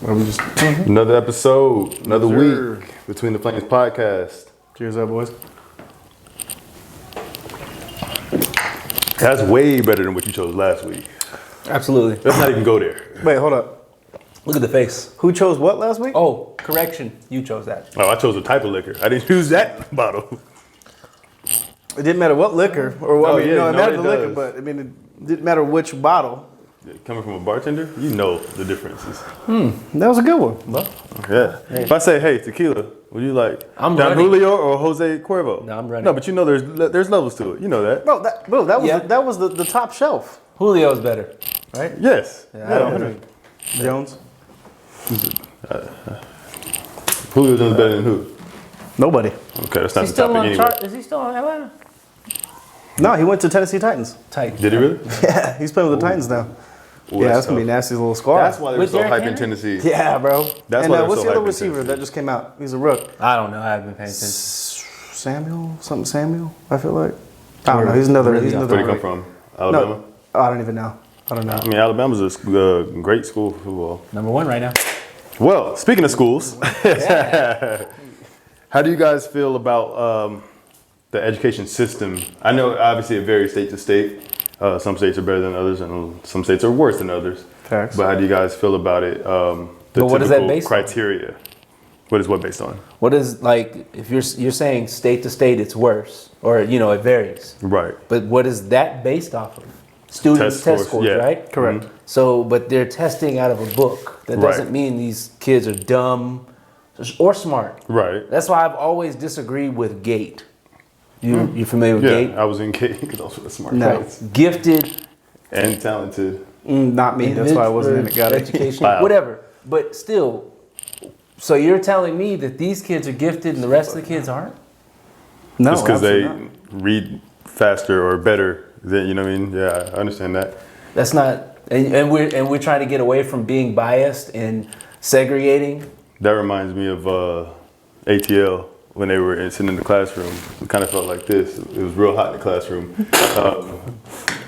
I'm just Another episode, another Sure. week between the Flames podcast. cheers up, boys. That's way better than what you chose last week. Absolutely. Let's not even go there. Wait, hold up. Look at the face. Who chose what last week? Oh, correction. You chose that. Oh, I chose a type of liquor. I didn't use that bottle. It didn't matter what liquor or what. Oh, I mean, yeah, no, it no, mattered it the liquor, does. but I mean, it didn't matter which bottle. Coming from a bartender, you know the differences. That was a good one. Well, Yeah. If I say, hey, tequila, would you like I'm Don running. Julio or Jose Cuervo? No, I'm running. No, but you know there's levels to it. You know that. Bro, that was Yeah. that was the top shelf, Julio's better, right? Yes. I don't drink. Jones. Julio does better than who? Nobody. Okay, that's not Is the he still topic on anyway. Is he still on Atlanta? No, he went to Tennessee Titans. Tight. Did he really? Yeah, he's playing with the Titans now. Ooh, Yeah, that's gonna be a tough. nasty little scar. That's why they were With so Derrick hype in Henry? Tennessee. Yeah, bro. That's and why they're what's so the other hyped in receiver Tennessee. that just came out? He's a rook. I don't know. I haven't been paying attention. Samuel. I feel like. I don't know. He's another. Really He's young. another. Where'd he come from? Alabama? No, I don't even know. I don't know. I mean, Alabama's a great school for football. Number one right now. Well, speaking of schools, how do you guys feel about the education system? I know obviously it varies state to state. Some states are better than others, and some states are worse than others. Facts. But how do you guys feel about it? The But what is that typical based on? criteria? What is what based on? What is like if you're saying state to state it's worse, or it varies. Right. But what is that based off of? Students' test scores, yeah. right? Correct. So, but they're testing out of a book. That Right. doesn't mean these kids are dumb or smart. Right. That's why I've always disagreed with GATE. You familiar with Yeah, GATE? I was in K because I was with a smart No. kids Gifted, and talented. Not me. That's why I wasn't in it. Got it. education, Wow. whatever. But still, so you're telling me that these kids are gifted and the rest of the kids aren't? No, Just because they absolutely not. read faster or better than, you know what I mean? Yeah, I understand that. That's not. And we're trying to get away from being biased and segregating. That reminds me of ATL when they were sitting in the classroom. It kind of felt like this. It was real hot in the classroom.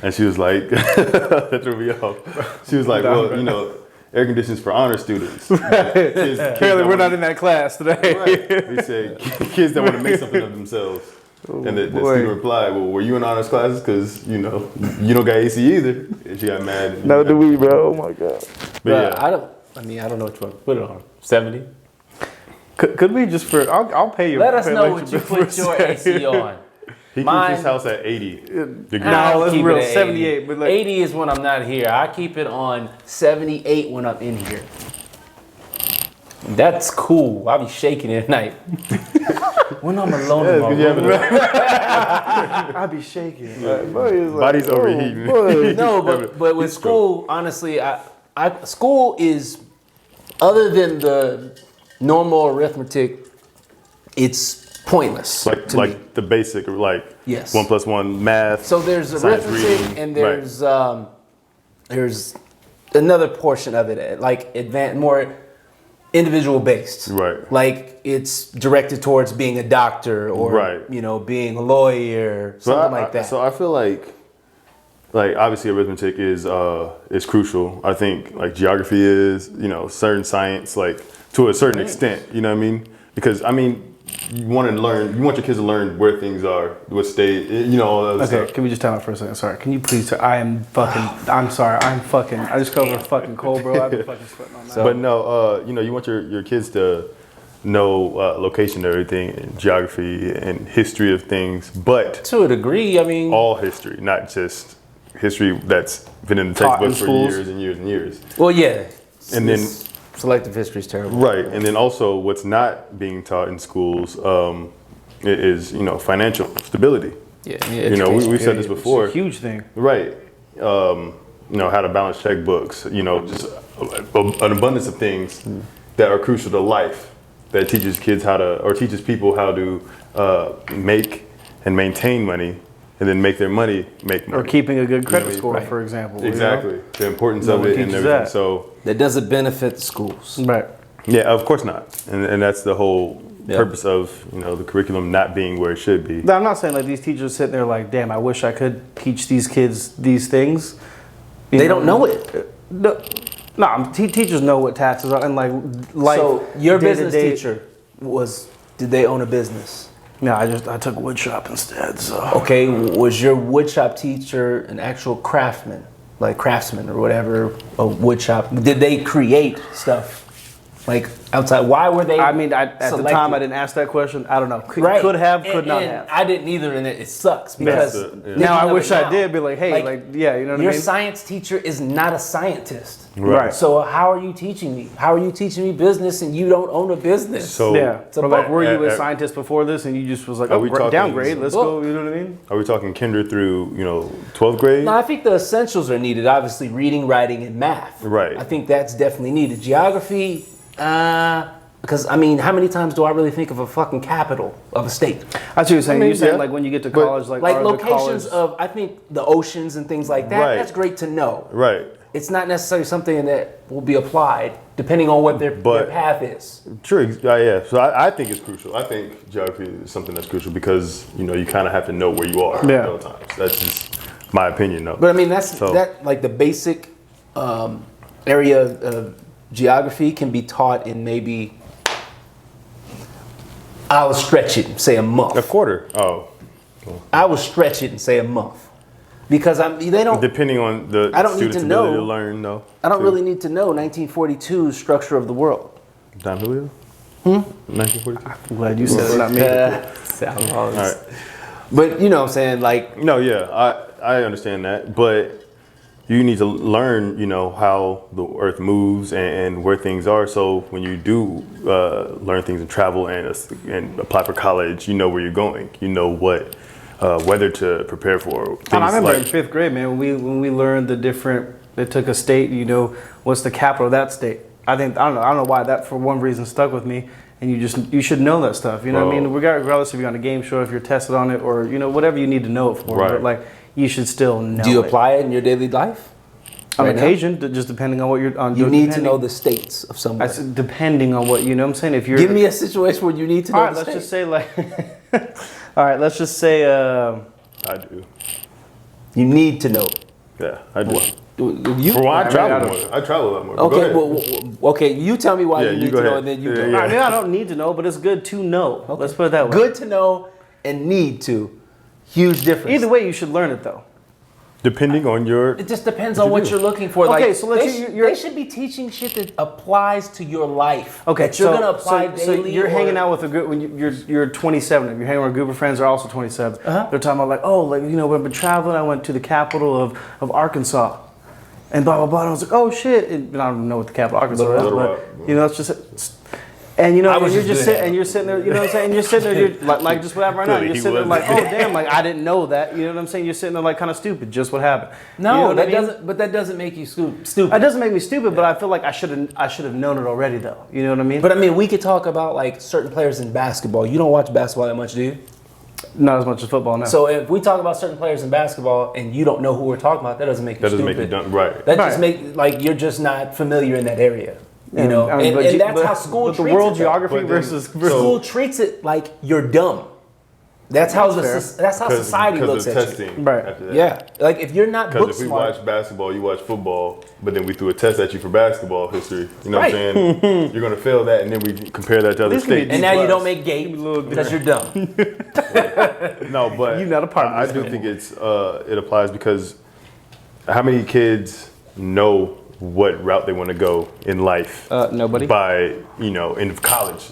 And she was like, that threw me off. She was like, well, air conditions for honor students. Apparently, we're not in that class today. Right. He said, kids that want to make something of themselves. And the boy. student replied, well, were you in honors classes? Because, you don't got AC either. And she got mad. No, do we, bro? Oh my god. But yeah. I don't know what you want to put it on. 70. Could we just for? I'll pay you. Let us pay know like what you for put your AC on. He keeps Mine- his house at 80 degrees. Nah, I'll let's keep real it at 78, but like- 80 is when I'm not here. I keep it on 78 when I'm in here. That's cool. I'll be shaking it at night. When I'm alone in my Yeah, room. I'd be shaking. Like, boy, it's like, Body's oh, overheating. boy. No, but with school, honestly, school is, other than the normal arithmetic, it's pointless. to me. Like the basic, like Yes. 1 + 1 math. So there's science arithmetic reading. and Right. there's another portion of it, like advanced, more individual based. Right. Like it's directed towards being a doctor or Right. being a lawyer, something like that. So I feel like obviously arithmetic is crucial. I think like geography is, certain science, like to a certain extent, you know what I mean? Because you want your kids to learn where things are, what state, all that other Okay, stuff. can we just time out for a second? Sorry. Can you please? I'm sorry. I just covered a fucking cold, bro. I've been fucking sweating on that. So- But no, you want your kids to know location and everything, and geography and history of things, but To a degree, I mean, all history, not just history that's been in the Taught in textbooks for schools. years and years and years. well, yeah. And then- selective history is terrible. Right, and then also what's not being taught in schools is financial stability. Yeah, We've said this before. It's a huge thing. Right. How to balance checkbooks, just an abundance of things that are crucial to life that teaches kids teaches people how to make and maintain money and then make their money make money. Or keeping a good credit what I mean? score, Right. for example. Exactly. The importance No of one it and teaches everything. that. So, That doesn't benefit the schools. Right. yeah, of course not. And that's the whole Yeah. purpose of, the curriculum not being where it should be. Now, I'm not saying like these teachers sitting there like, damn, I wish I could teach these kids these things. You They don't know it. No, No, teachers know what taxes are and like life. So your business day-to-day- teacher did they own a business? No, I took wood shop instead. So Okay, was your wood shop teacher an actual craftsman, like craftsman or whatever, a wood shop? Did they create stuff like outside? Why were they? I mean, at the selected? time I didn't ask that question. I don't know. Could have, could not And have. I didn't either, and it sucks because That's the- yeah. then Now you I know wish it I now. did be like, hey, like yeah, you know what I Your mean? science teacher is not a scientist. Right. So how are you teaching me? How are you teaching me business and you don't own a business? So Yeah. a Or like, book. were you a At- scientist before this and you just was like, Are oh, we talking- downgrade, let's go, book. you know what I mean? are we talking kinder through 12th grade? No, I think the essentials are needed. Obviously, reading, writing, and math. Right. I think that's definitely needed. Geography, because I mean, how many times do I really think of a fucking capital of a state? That's what you're saying. I mean, you're saying yeah. like when you get to But- college, like, Like are the locations college- of, I think the oceans and things like that. Right. That's great to know. Right. It's not necessarily something that will be applied depending on what their path is. True. Yeah. So I think it's crucial. I think geography is something that's crucial because you kind of have to know where you are Yeah. at all times. That's just my opinion, though. But I mean, that's So- that like the basic area of geography can be taught in maybe, I'll stretch it and say a month. A quarter. Oh, I will stretch it and say a month. Because they don't. depending on the I don't need student's to ability know. to learn, though. I don't too. really need to know 1942's structure of the world. Don Julio. 1942. I'm glad you said it, not me. All right. But you know what I'm saying? Like, No, yeah, I understand that, but you need to learn, how the earth moves and where things are. So when you do learn things and travel and apply for college, you know where you're going. You know what weather to prepare for. Things I remember in like, 5th grade, man, when we learned the different, they took a state, what's the capital of that state? I don't know why that for one reason stuck with me. And you should know that stuff. You know what I mean? Regardless if you're on a game show, if you're tested on it, or whatever you need to know it for. Right. But like you should still know. do you it. apply it in your daily life? On right now? occasion, just depending on what you're on. You need to depending- know the states of I somewhere. said depending on what what I'm saying. If you're Give me a situation where you need to know all right, the let's state. just say like, all right, let's just say I do. You need to know. Yeah, I do. You, For why I I travel mean, more. I travel a lot more. Go okay, ahead. okay. You tell me why Yeah, you you need go to know, ahead. and then you Yeah, go. yeah. I mean, I don't need to know, but it's good to know. Let's put it that way. Good to know and need to. Huge difference. Either way, you should learn it though. Depending on your. It just depends on what you're looking for. Okay, like, so let's they, say sh- you're- they should be teaching shit that applies to your life. Okay, that you're gonna apply so daily. you're or- hanging out with a group when you're 27. If you're hanging with a group of friends, they're also 27. They're talking about like, oh, like when I've been traveling, I went to the capital of Arkansas, and blah blah blah. And I was like, oh shit, and I don't know what the capital of Arkansas is, Little but Rock. it's just. And I and was you're just just good sitting, at and you're sitting there, you know what I'm saying? You're sitting there, you're like just what happened right now. Clearly You're he sitting there was. like, oh damn, like I didn't know that. You know what I'm saying? You're sitting there like kind of stupid. Just what happened? No, You know what that I mean? doesn't. But that doesn't make you stupid. It doesn't make me stupid, but I feel like I should have known it already though. You know what I mean? But I mean, we could talk about like certain players in basketball. You don't watch basketball that much, do you? Not as much as football now. So if we talk about certain players in basketball and you don't know who we're talking about, that doesn't make you That doesn't stupid. make you dumb. Right. That just Right. make like you're just not familiar in that area. You Yeah, know, I mean, and that's how school but treats the world it, though. geography But then- versus School treats it like you're dumb. That's how that's how society looks of at testing. Right. After that. you. Yeah, like if you're not book Because if we smart, watch basketball, you watch football, but then we threw a test at you for basketball history. You know Right. what I'm saying? You're gonna fail that, and then we compare that to other This can be states. and now you plus. don't make gate because you're dumb. No, but You're not a part of I this do thing. think it applies because how many kids know what route they want to go in life? Nobody. By end of college.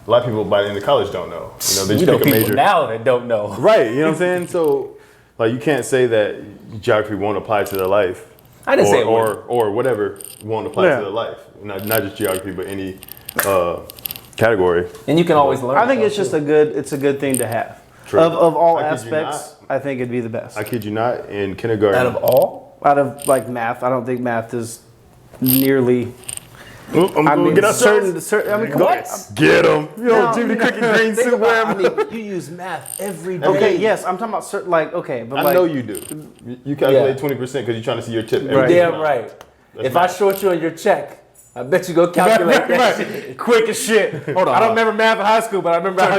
A lot of people by the end of college don't know. They You just know pick a people major. now that don't know. Right, you know what I'm saying? So, like, you can't say that geography won't apply to their life. I didn't say it or whatever won't apply Yeah. to their life. Not just geography, but any category. And you can always learn. I think though, it's just too. it's a good thing to have. True. Of all I kid you aspects, I think it'd be the best. I kid you not, in kindergarten. out of all. Out of like math, I don't think math is nearly. I'm I gonna mean, get certain. I mean, come on. What? Get him. No, Jimmy Cricket green Think suit about, wearing. I mean, you use math every day. Okay, yes, I'm talking about certain. Like, okay, but I like, know you do. You calculate Yeah. 20% because you're trying to see your tip. Right. every Damn time. right. That's If math. I short you on your check, I bet you go calculate that shit. quick as shit. Hold on. I don't remember math in high school, but I remember how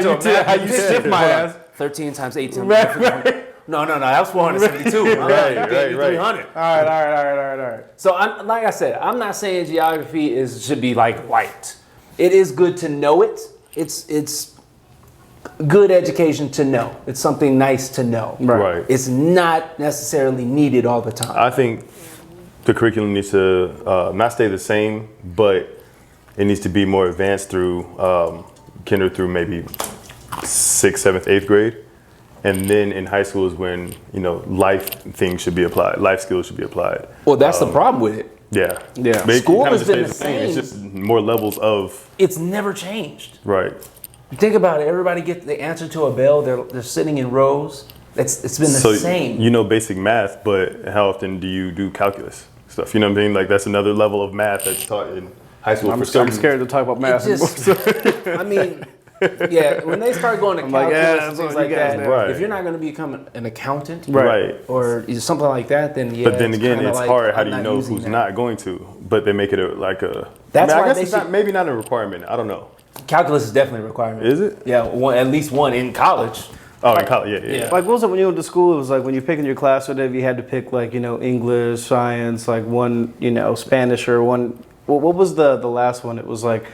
you stiff my ass. 13 times 18. Right. No, that was 472. Right. 300. All right. So, like I said, I'm not saying geography should be like white. It is good to know it. It's good education to know. It's something nice to know. Right. It's not necessarily needed all the time. I think the curriculum needs to not stay the same, but it needs to be more advanced through kinder through maybe 6th, 7th, 8th grade. And then in high school is when, life things should be applied. Life skills should be applied. Well, that's the problem with it. Yeah. Yeah. But it School kinda has just been stays the same. It's just more levels of, It's never changed. right. Think about it. Everybody gets the answer to a bell. They're sitting in rows. It's been the So same. you know basic math, but how often do you do calculus stuff? You know what I mean? Like that's another level of math that's taught in high school. I'm for some scared to talk about math It just- anymore. I mean, yeah, when they start going to I'm like, calculus yeah, and that's things what like you guys that, do. Right. if you're not going to become an accountant, Right. or something like that, then yeah. But then it's again, kinda it's like, hard. How I'm do you not know using who's that. not going to? But they make it That's I why guess they it's not, should- maybe not a requirement. I don't know. Calculus is definitely a requirement. Is it? Yeah, at least one in college. Oh, in college, yeah. Yeah. Like, what was it when you went to school? It was like when you pick in your class, or whatever, you had to pick like, English, science, like one, Spanish or one. What was the last one? It was like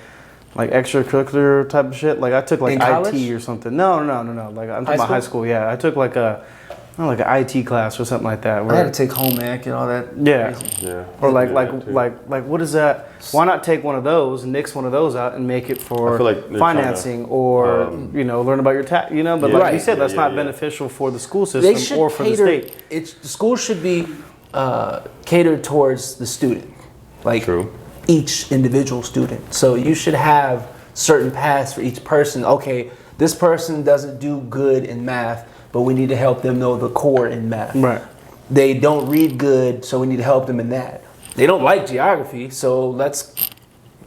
extracurricular type of shit. Like I took like In IT college? or something. No. Like I'm talking about high school. Yeah, I took like an IT class or something like that. I Where, had to take home ec and all that. yeah. crazy. Yeah. Or like Yeah, what is that? Why not take one of those, nix one of those out, and make it for I feel like they're financing or learn about your tax? But like Right. you said, that's Yeah, not yeah. beneficial for the school They system should or for cater. the state. The school should be catered towards the student, like True. each individual student. So you should have certain paths for each person. Okay, this person doesn't do good in math, but we need to help them know the core in math. Right. They don't read good, so we need to help them in that. They don't like geography, so let's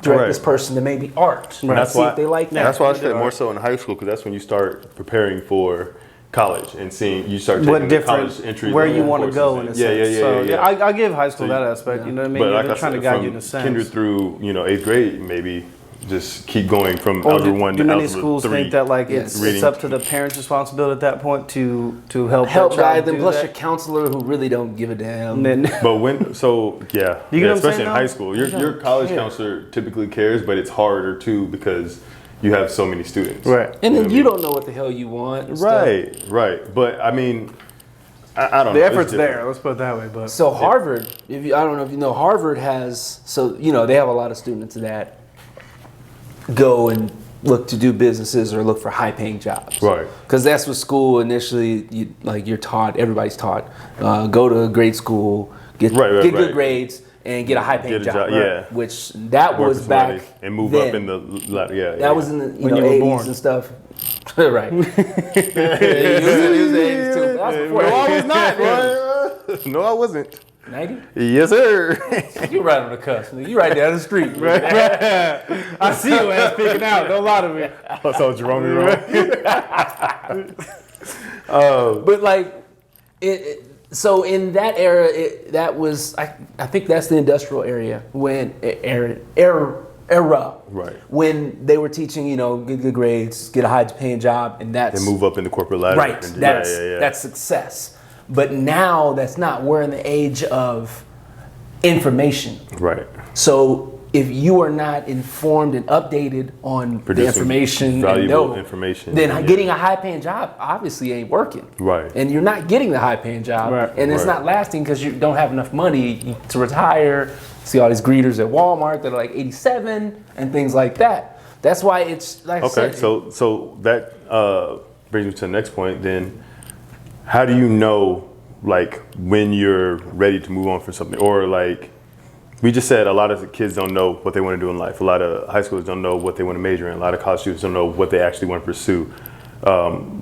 direct Right. this person to maybe art. Right. Let's see if they like that. That's why I said more so in high school because that's when you start preparing for college and you start taking What the different, college entry where you level want to courses go and- in a yeah, sense. Yeah. I give high school So that you- aspect. You know what I mean? But like They're I trying to said, guide from you in a sense. kinder through 8th grade, maybe just keep going from Or algebra do, 1 do to many algebra schools 3. think that like Yes. it's Reading. up to the parents' responsibility at that point to help Help that child guide them, do plus that? your counselor who really don't give a damn. And then But when, so You yeah, get what I'm especially saying, in high though? school, You your don't college care. counselor typically cares, but it's harder too because you have so many students. right. And then what I you mean? don't know what the hell you want. and stuff. Right. But I mean, I don't know. The It's effort's different. there. Let's put it that way. But So Harvard, I don't know if you know, Harvard has, they have a lot of students that go and look to do businesses or look for high paying jobs. Right. Because that's what school initially, you're taught, everybody's taught, go to grade school, get Right, good right. grades, and get a high paying Get a job. job, yeah. Which that Work was for somebody back and move then. up in the That was in the When you were 80s born. and stuff. Right. He was in the 80s too. That was before No, I 80s. was not, bro. No, I wasn't. 90? Yes, sir. You right on the cusp. You right down the street. Right. I see you ass picking out. Don't lie to me. So Jerome, But like, so in that era, that was I think that's the industrial area when era Right. when they were teaching get good grades, get a high paying job, and that's and move up in the corporate ladder. right. And That's success. But now that's not. We're in the age of information. right. So if you are not informed and updated on the Producing information, valuable and information, then yeah. getting a high-paying job obviously ain't working. Right. And you're not getting the high-paying job, Right. and it's Right. not lasting because you don't have enough money to retire. See all these greeters at Walmart that are like 87 and things like that. That's why it's like I Okay. said, So that brings me to the next point. Then, how do you know like when you're ready to move on from something, or like we just said, a lot of the kids don't know what they want to do in life. A lot of high schoolers don't know what they want to major in. A lot of college students don't know what they actually want to pursue.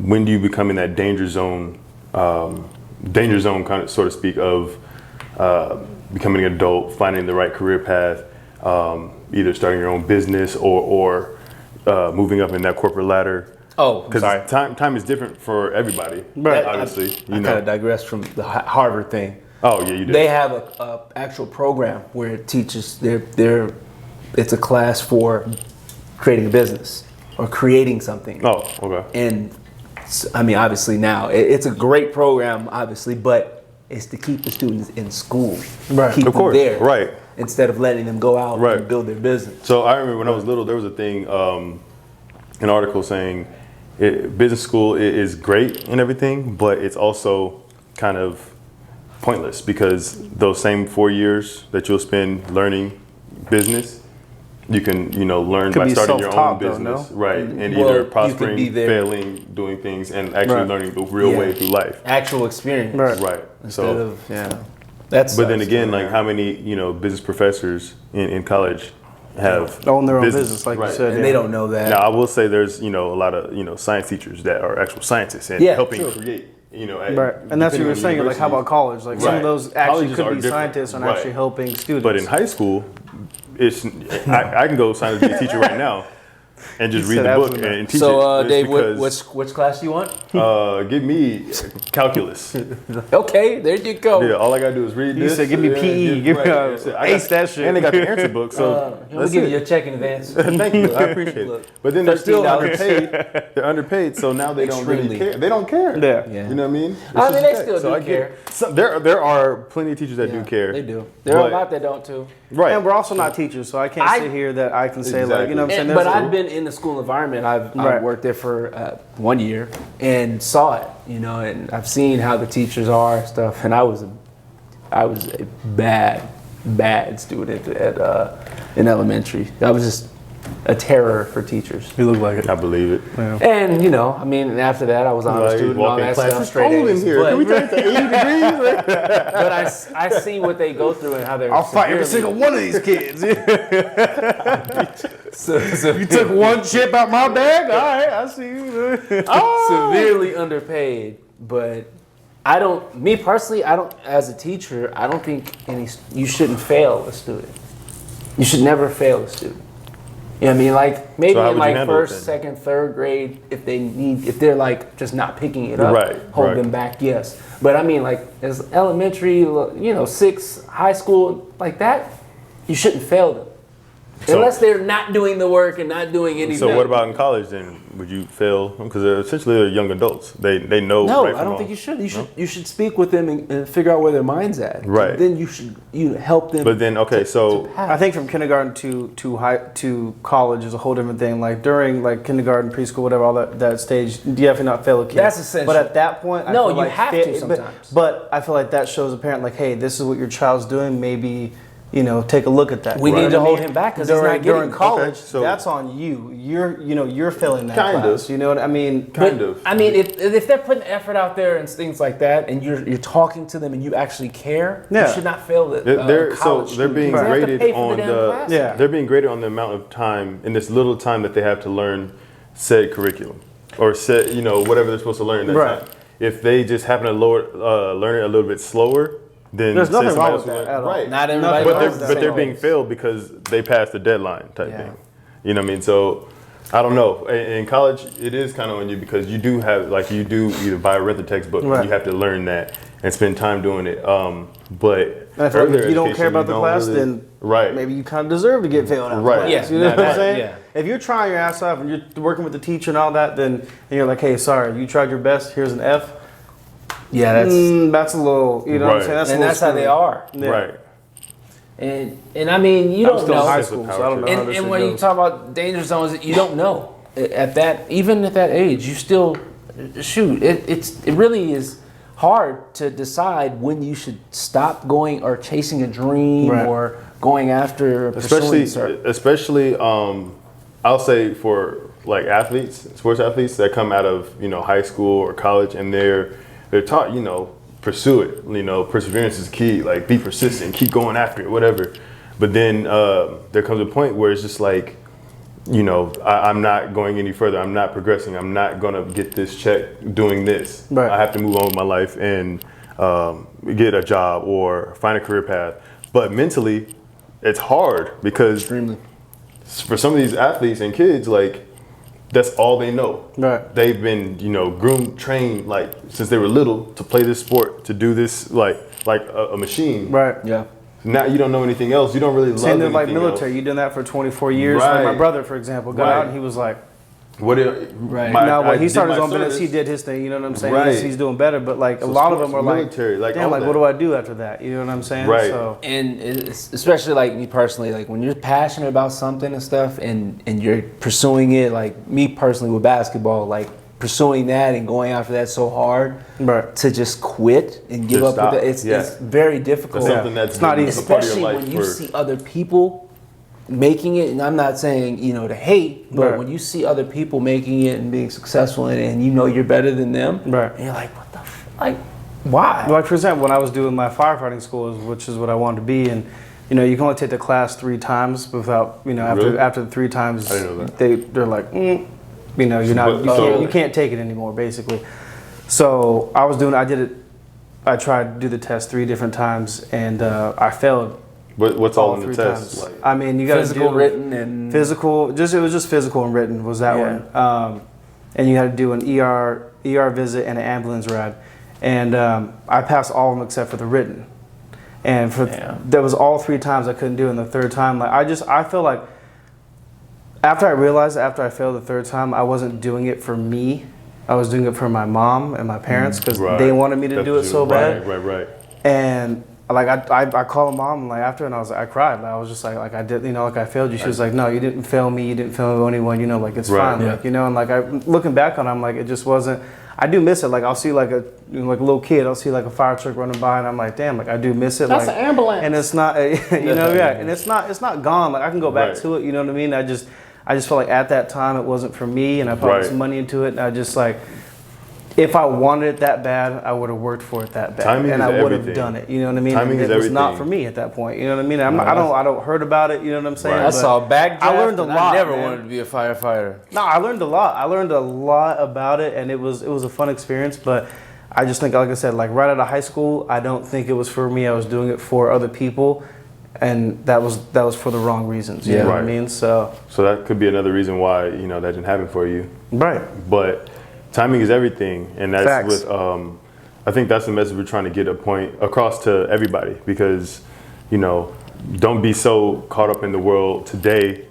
When do you become in that danger zone kind of, so to speak, of becoming an adult, finding the right career path, either starting your own business or moving up in that corporate ladder? Oh, Because sorry. time is different for everybody, Right. obviously. I kind of digressed from the Harvard thing. Oh, yeah, you did. They have a actual program where it teaches it's a class for creating a business or creating something. Oh, okay. And I mean, obviously now it's a great program, obviously, but it's to keep the students in school, Right. keep Of course, them there, right. instead of letting them go out Right. and build their business. So I remember when I was little, there was a thing, an article saying business school is great and everything, but it's also kind of pointless because those same 4 years that you'll spend learning business, you can, learn Could by be starting your own self-taught, though, business, no? right? And Well, either you could prospering, be there. failing, doing things, and actually Right. learning the real Yeah. way through life. Actual experience, Right. Right. Instead of that's. But then again, like how many, business professors in college have Own their own business, like you Right. said. and yeah. they don't know that. Now I will say there's a lot of science teachers that are actual scientists and Yeah, helping true. create Right, and that's what you were saying. Like, how about college? Like, some Right. of those actually Colleges could are be different. scientists and Right. actually helping students. But in high school, I can go sign up to be a teacher right now and just He read said the book absolutely. and teach So, it. Dave, because, which class do you want? give me calculus. Okay, there you go. Yeah, all I gotta do is read He this. said, "Give me PE, give me right, that's it. I ace that shit." And they got the answer book, so We'll that's give it. you a check in advance. Thank you, I appreciate it. Look, But then they're still $13. underpaid. They're underpaid, so now they don't really Extremely. care. They don't care. Yeah. Yeah. You know what I mean? It's I mean, just they that. still do I get- care. So there are plenty of teachers that do care. They do. There are But- a lot that don't too. Right. And we're also not teachers, so I can't I- sit here that I can say like, you know what I'm saying. But There's a- I've been in the school environment. I've Right. worked there for 1 year and saw it, and I've seen how the teachers are and stuff. And I was a bad student in elementary. I was just a terror for teachers. You look like it. I believe it. And after that, I was honor Like, student, all walk in that class, stuff, it's straight cold in A's. here. Can we But, turn it to 80 degrees? but I see what they go through and how they're. I'll fight every severely- single one of these kids. so You took one chip out my bag. All right, I see you. severely underpaid, but I don't. Me personally, I don't. As a teacher, I don't think you shouldn't fail a student. You should never fail a student. You know what I mean? Like maybe So how in would you like handle it first, then? second, third grade, if they're like just not picking it up, Right, hold right. them back. Yes, but I mean like as elementary, 6, high school, like that, you shouldn't fail them. So- Unless they're not doing the work and not doing anything. So what about in college then? Would you fail? Because essentially they're young adults. They know. No, right I from don't wrong. think you should. You should speak with them and figure out where their mind's at. Right. Then you should help them. But then so I think from kindergarten to college is a whole different thing. Like during like kindergarten, preschool, whatever, all that stage, you definitely not fail a kid. That's essential. But at that point, I No, feel you like have to sometimes. But I feel like that shows a parent like, hey, this is what your child's doing. Maybe take a look at that. We You need know to what I hold mean? him back 'cause he's during not getting during college. Okay, so- that's on you. You're failing that Kind class. of. You know what I mean? kind of. I mean, if they're putting effort out there and things like that, and you're talking to them and you actually care, Yeah. you should not fail the They're college they're being students. They have to graded pay for on damn the classes. Yeah. they're being graded on the amount of time in this little time that they have to learn said curriculum or said whatever they're supposed to learn that Right. time. If they just happen to learn it a little bit slower, then There's nothing say wrong somebody with else will that at all. Right. Not everybody But learns the they're same being way. failed because they passed the deadline type Yeah. thing. You know what I mean? So I don't know. In college, it is kind of on you because you do have you do either buy or rent the textbook. Right. And you have to learn that and spend time doing it. But And I feel like earlier if you don't education, care about the don't class, really- then right. maybe you kind of deserve to get failed out. of Right. class, Yeah, you know what I'm right, saying? yeah. If you're trying your ass off and you're working with the teacher and all that, then and you're like, hey, sorry, you tried your best. Here's an F. Yeah, That's a little, you know what I'm Right. saying? That's a and little that's how they screwy. are. Yeah. Right. And I mean, you I'm don't still in know. high Sense of school, so power I don't know trip. how this And shit when you goes. talk about danger zones, you don't know. Even at that age, you still shoot. It really is hard to decide when you should stop going or chasing a dream Right. or going after Especially I'll say for like athletes, sports athletes that come out of high school or college and they're taught pursue it. Perseverance is key. Like be persistent, keep going after it, whatever. But then there comes a point where it's just like I'm not going any further. I'm not progressing. I'm not gonna get this check doing this. Right. I have to move on with my life and get a job or find a career path. But mentally, it's hard because Extremely. for some of these athletes and kids, like that's all they know. Right. They've been groomed, trained like since they were little to play this sport, to do this like a machine. Right. Yeah. Now you don't know anything else. You don't really love Same thing anything like military. else. You done that for 24 years. Like my Right. brother, for example, got Right. out and he was like, What? Right. Now, when he did started his my own business, he service. did his thing. You know what I'm saying? Right. He's doing better. But like a So lot of sports, them are like, military, like damn, all like that. what do I do after that? You know what I'm saying? Right. So And it's, especially like me personally, like when you're passionate about something and stuff, and you're pursuing it, like me personally with basketball, like pursuing that and going after that so hard, Right. to just quit and give Just up with stop. it, it's Yeah. very difficult. That's something that's It's not been easy. a part of Especially your life when you for- see other people making it, and I'm not saying to hate, but Right. when you see other people making it and being successful in it, and you know you're better than them, Right. and you're like, what the like, why? Like for example, when I was doing my firefighting school, which is what I wanted to be, and you can only take the class 3 times without Really? after the 3 times I didn't know that. they're like you're not So- you can't take it anymore basically. So I did it. I tried to do the test 3 different times and I failed What's all in the 3 test? times. Like, I mean, you got to Physical, do written, and physical. It was just physical and written was that Yeah. one. And you had to do an ER visit and an ambulance ride, and I passed all of them except for the written. And there was all 3 times I couldn't do it. And the 3rd time, like I feel like after I realized after I failed the 3rd time, I wasn't doing it for me. I was doing it for my mom and my parents because right. they wanted me to That's do it what you- so bad. Right. And like I called mom like after and I cried. Like, I was just like I did like I failed you. She was like, no, you didn't fail me. You didn't fail anyone. Like it's Right. fine. Yeah. Like and like looking back on it, I'm like it just wasn't. I do miss it. Like I'll see like a little kid. I'll see like a fire truck running by and I'm like, damn. Like I do miss it. That's like, an ambulance. And it's not and it's not gone. Like I can go back Right. to it. You know what I mean? I just felt like at that time it wasn't for me and I put all this Right. money into it and I just like. If I wanted it that bad, I would have worked for it that bad, Timing and is I would have everything. done it. You know what I mean? Timing And is it was not everything. for me at that point. You know what I mean? I don't heard about it. You know what I'm saying? Right. I But saw a backdraft. I learned a and lot. I never man. wanted to be a firefighter. No, I learned a lot. I learned a lot about it, and it was a fun experience. But I just think, like I said, like right out of high school, I don't think it was for me. I was doing it for other people, and that was for the wrong reasons. You know what I Right. mean? So that could be another reason why that didn't happen for you. right. But timing is everything, and that's Facts. with. I think that's the message we're trying to get across to everybody because, don't be so caught up in the world today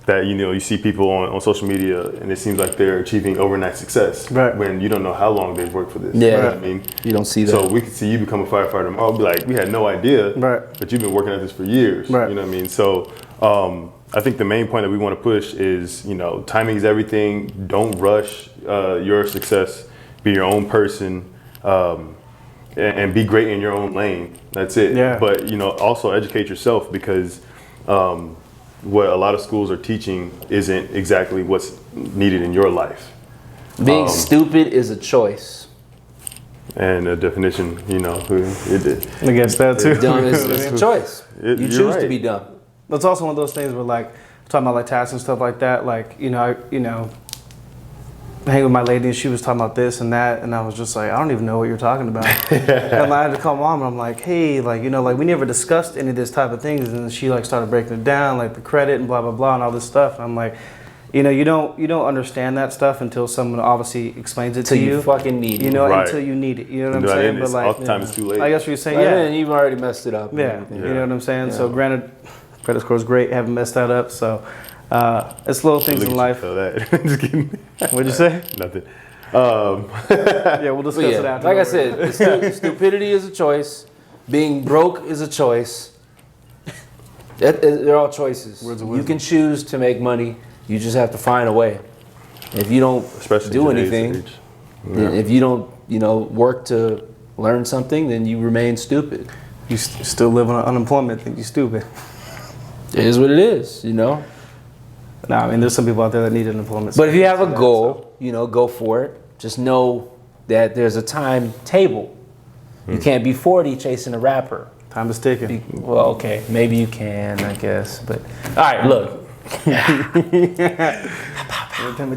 that you see people on social media and it seems like they're achieving overnight success Right. when you don't know how long they've worked for this. Yeah. You know what I mean, You don't see that. so we could see you become a firefighter tomorrow. Be like, we had no idea, Right. but you've been working at this for years. Right. You know what I mean? So I think the main point that we want to push is, timing is everything. Don't rush your success. Be your own person and be great in your own lane. That's it. Yeah. But, also educate yourself because what a lot of schools are teaching isn't exactly what's needed in your life. Being stupid is a choice. And a definition, I guess that too. Dumb is a choice. You You're choose to right. be dumb. It's also one of those things where like talking about like tasks and stuff like that. Like hang with my lady and she was talking about this and that and I was just like I don't even know what you're talking about. And I had to call mom and I'm like, hey, like like we never discussed any of this type of things and she like started breaking it down like the credit and blah blah blah and all this stuff and I'm like, you don't understand that stuff until someone obviously explains it to Until you. you fucking need it. Right. Until you need it. You know what I'm Right, saying? and it's oftentimes too late. I guess what you're saying, Right, yeah. and you've already messed it up. and Yeah, everything. you know what I'm saying. Yeah. So granted, credit score is great. Haven't messed that up. So it's little things Look in at life. you tell that. Just kidding. What'd you say? Nothing. Yeah, we'll discuss But it yeah, after. like I said, stupidity is a choice. Being broke is a choice. They're all choices. Words of You wisdom. can choose to make money. You just have to find a way. If you don't Especially do today's anything, age. then if you don't, work to learn something, then you remain stupid. You still live on unemployment. Think you stupid. It is what it is, Nah, I mean, there's some people out there that need unemployment. But if you have a so- goal, go for it. Just know that there's a timetable. You can't be 40 chasing a rapper. Time is ticking. Well, okay, maybe you can, I guess. But all right, look.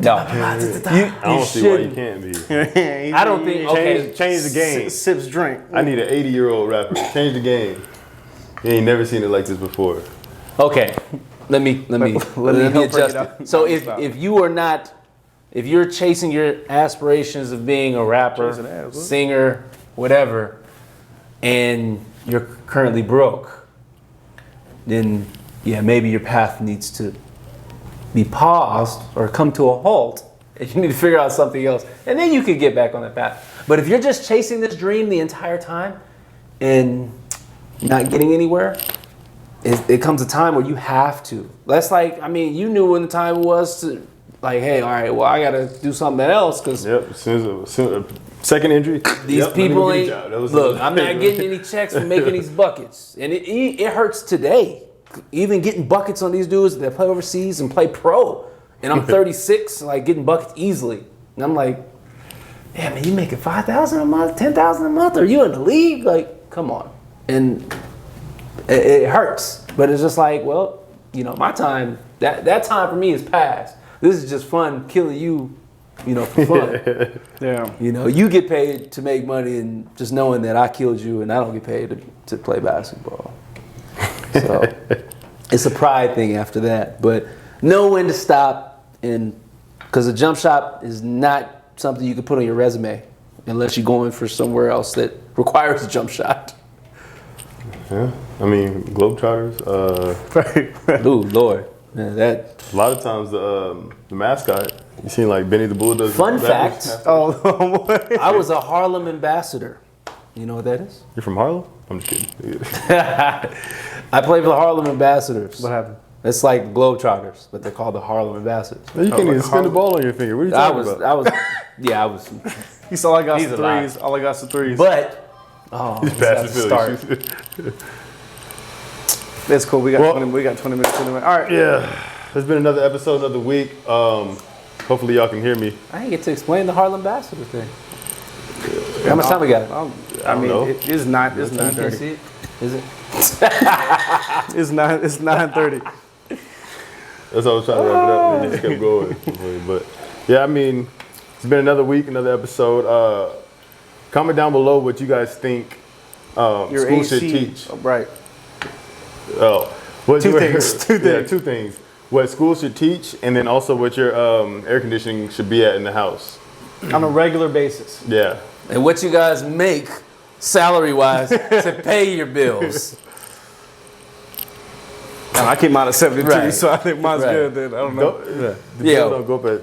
No, I don't see why you can't be. I don't think. Okay, Change the game. Sips drink. I need an 80-year-old rapper. Change the game. You ain't never seen it like this before. okay. Let me Let me help break adjust it up. it. So if you are not, if you're chasing your aspirations of being a rapper, Chasing ass, what? singer, whatever, and you're currently broke, then yeah, maybe your path needs to be paused or come to a halt, and you need to figure out something else, and then you could get back on that path. But if you're just chasing this dream the entire time and not getting anywhere, it comes a time where you have to. That's like, I mean, you knew when the time was to, like, hey, all right, well, I got to do something else because Yep. As soon as second injury, these yep, let me people go get a ain't. job. That was Look, the- I'm not getting any checks for making these buckets, and it hurts today. Even getting buckets on these dudes that play overseas and play pro, and I'm 36, like getting buckets easily, and I'm like, yeah, man, you making $5,000 a month, $10,000 a month? Are you in the league? Like, come on, and it hurts, but it's just like, well, you know, my time, that time for me is past. This is just fun killing you, you know, for fun. Yeah. You know, you get paid to make money, and just knowing that I killed you and I don't get paid to play basketball. So it's a pride thing after that. But know when to stop, and because a jump shot is not something you can put on your resume unless you're going for somewhere else that requires a jump shot. Yeah. I mean, Globetrotters. Ooh, Lord. Man, that A lot of times the mascot, you seen like Benny the Bull does. Fun that fact. Oh, I was a Harlem ambassador. You know what that is? You're from Harlem? I'm just kidding. I played for the Harlem Ambassadors. what happened? It's like Globetrotters, but they're called the Harlem Ambassadors. You can't even spin the ball on your finger. What are you talking about? I was. He's all I got He's some a lie. threes. All I got some threes. But He's that's past a the start. It's cool. We got Well- 20 minutes anyway. All right. Yeah. There's been another episode, another week. Hopefully y'all can hear me. I didn't get to explain the Harlem Ambassador thing. How much time we got? I mean, know. it is not. It's You can't 9:30. see it? Is it? It's 9. It's 9:30. That's how I was trying to wrap it up, and it just kept going. But yeah, I mean, it's been another week, another episode. Comment down below what you guys think Your school AC, should teach. Right. Oh, what Two you- things, two Yeah, things. two things. What school should teach, and then also what your air conditioning should be at in the house. On a regular basis. Yeah. And what you guys make salary-wise to pay your bills. I keep mine at 72, Right. so I think mine's Right. good. Then I don't know. Go, the Yeah. bill don't go up at.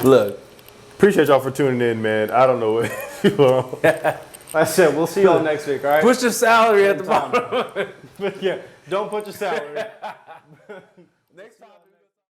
Look, Appreciate y'all for tuning in, man. I don't know what people are on. Like I said, we'll see y'all next week. All right. push your salary at the bottom. Yeah. Don't put your salary.